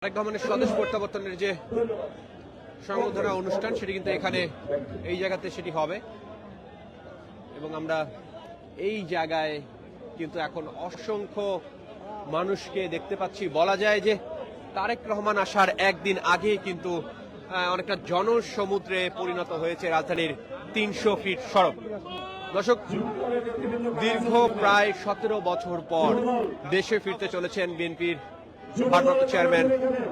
তারেক রহমানের স্বদেশ প্রত্যাবর্তনের যে সংবর্ধনা অনুষ্ঠান সেটি কিন্তু এখানে এই জায়গাতে সেটি হবে এবং আমরা এই জায়গায় কিন্তু এখন অসংখ্য মানুষকে দেখতে পাচ্ছি। বলা যায় যে তারেক রহমান আসার একদিন আগে কিন্তু অনেকটা জনসমুদ্রে পরিণত হয়েছে রাজধানীর ৩০০ ফিট সড়ক। দর্শক, দীর্ঘ প্রায় ১৭ বছর পর দেশে ফিরতে চলেছেন বিএনপির ভারপ্রাপ্ত চেয়ারম্যান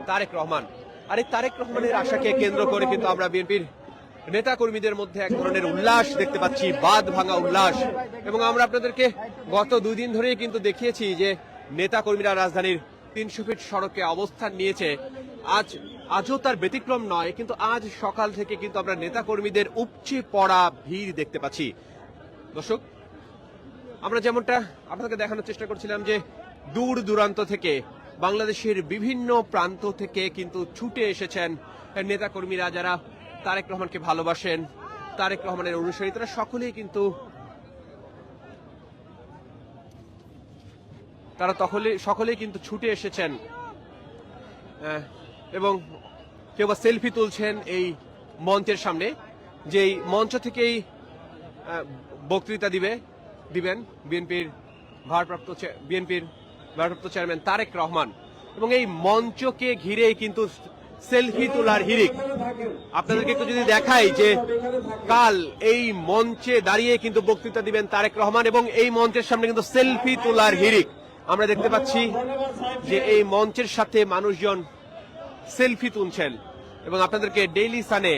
তারেক রহমান। আর এই তারেক রহমানের আশাকে কেন্দ্র করে কিন্তু আমরা বিএনপির নেতা কর্মীদের মধ্যে এক ধরনের উল্লাস দেখতে পাচ্ছি, বাঁধ ভাঙা উল্লাস। এবং আমরা আপনাদেরকে গত ২ দিন ধরেই কিন্তু দেখিয়েছি যে নেতা কর্মীরা রাজধানীর ৩০০ ফিট সড়কে অবস্থান নিয়েছে। আজও তার ব্যতিক্রম নয়, কিন্তু আজ সকাল থেকে কিন্তু আমরা নেতা কর্মীদের উপচে পড়া ভিড় দেখতে পাচ্ছি। দর্শক, আমরা যেমনটা আপনাদেরকে দেখানোর চেষ্টা করছিলাম যে দূর দূরান্ত থেকে বাংলাদেশের বিভিন্ন প্রান্ত থেকে কিন্তু ছুটে এসেছেন নেতা কর্মীরা, যারা তারেক রহমানকে ভালোবাসেন, তারেক রহমানের অনুসারী, তারা সকলেই কিন্তু ছুটে এসেছেন এবং কেউ বা সেলফি তুলছেন এই মঞ্চের সামনে, যেই মঞ্চ থেকেই বক্তৃতা দিবেন বিএনপির ভারপ্রাপ্ত চেয়ারম্যান তারেক রহমান। এবং এই মঞ্চকে ঘিরেই কিন্তু সেলফি তোলার হিড়িক। আপনাদেরকে একটু যদি দেখাই যে কাল এই মঞ্চে দাঁড়িয়ে কিন্তু বক্তৃতা দিবেন তারেক রহমান এবং এই মঞ্চের সামনে কিন্তু সেলফি তোলার হিড়িক আমরা দেখতে পাচ্ছি যে এই মঞ্চের সাথে মানুষজন সেলফি তুলছেন এবং আপনাদেরকে ডেইলি সানে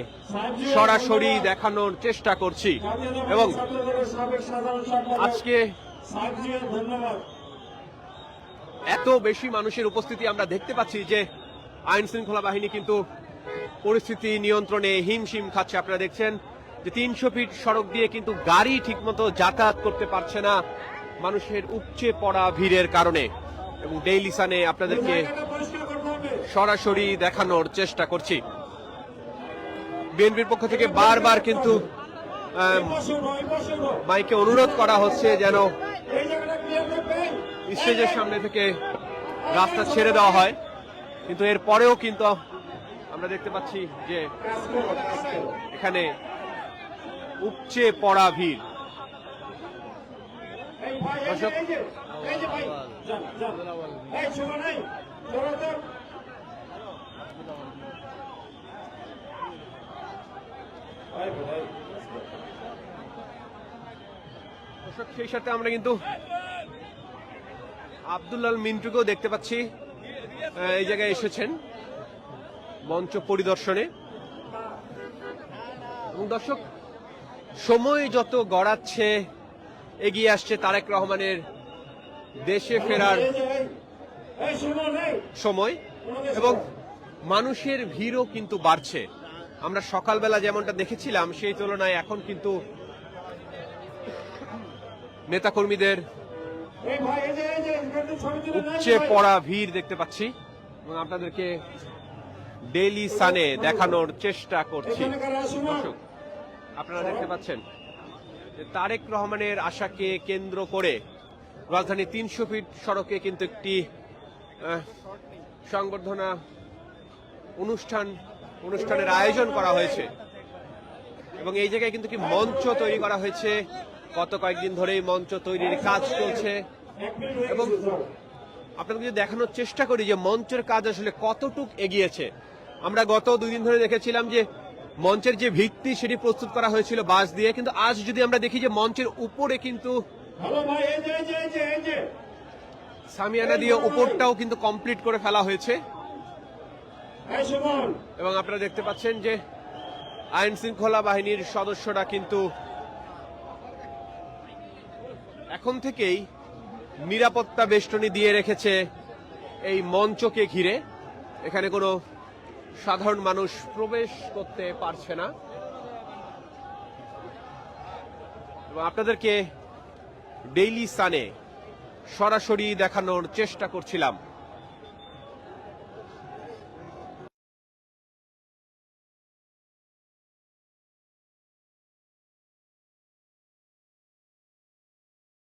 সরাসরি দেখানোর চেষ্টা করছি। এবং আজকে এত বেশি মানুষের উপস্থিতি আমরা দেখতে পাচ্ছি যে আইন শৃঙ্খলা বাহিনী কিন্তু পরিস্থিতি নিয়ন্ত্রণে হিমশিম খাচ্ছে। আপনারা দেখছেন যে ৩০০ ফিট সড়ক দিয়ে কিন্তু গাড়ি ঠিকমতো যাতায়াত করতে পারছে না মানুষের উপচে পড়া ভিড়ের কারণে। এবং ডেইলি সানে আপনাদেরকে সরাসরি দেখানোর চেষ্টা করছি। বিএনপির পক্ষ থেকে বারবার কিন্তু মাইকে অনুরোধ করা হচ্ছে যেন স্টেজের সামনে থেকে রাস্তা ছেড়ে দেওয়া হয়, কিন্তু এর পরেও কিন্তু আমরা দেখতে পাচ্ছি যে এখানে উপচে পড়া ভিড়। সেই সাথে আমরা কিন্তু আব্দুল্লাহ মিন্টুকেও দেখতে পাচ্ছি এই জায়গায় এসেছেন মঞ্চ পরিদর্শনে। এবং দর্শক, সময় যত গড়াচ্ছে এগিয়ে আসছে তারেক রহমানের দেশে ফেরার সময় এবং মানুষের ভিড়ও কিন্তু বাড়ছে। আমরা সকালবেলা যেমনটা দেখেছিলাম সেই তুলনায় এখন কিন্তু নেতাকর্মীদের উপচে পড়া ভিড় দেখতে পাচ্ছি এবং আপনাদেরকে ডেইলি সানে দেখানোর চেষ্টা করছি। দর্শক, আপনারা দেখতে পাচ্ছেন যে তারেক রহমানের আশাকে কেন্দ্র করে রাজধানী ৩০০ ফিট সড়কে কিন্তু একটি সংবর্ধনা অনুষ্ঠানের আয়োজন করা হয়েছে এবং এই জায়গায় কিন্তু কি মঞ্চ তৈরি করা হয়েছে। গত কয়েকদিন ধরেই মঞ্চ তৈরির কাজ চলছে এবং আপনাদের যদি দেখানোর চেষ্টা করি যে মঞ্চের কাজ আসলে কতটুক এগিয়েছে। আমরা গত ২ দিন ধরে দেখেছিলাম যে মঞ্চের যে ভিত্তি সেটি প্রস্তুত করা হয়েছিল বাঁশ দিয়ে, কিন্তু আজ যদি আমরা দেখি যে মঞ্চের উপরে কিন্তু সামিয়ানা দিয়ে উপরটাও কিন্তু কমপ্লিট করে ফেলা হয়েছে। এবং আপনারা দেখতে পাচ্ছেন যে আইন শৃঙ্খলা বাহিনীর সদস্যরা কিন্তু এখন থেকেই নিরাপত্তা বেষ্টনী দিয়ে রেখেছে এই মঞ্চকে ঘিরে। এখানে কোনো সাধারণ মানুষ প্রবেশ করতে পারছে না। এবং আপনাদেরকে ডেইলি সানে সরাসরি দেখানোর চেষ্টা করছিলাম।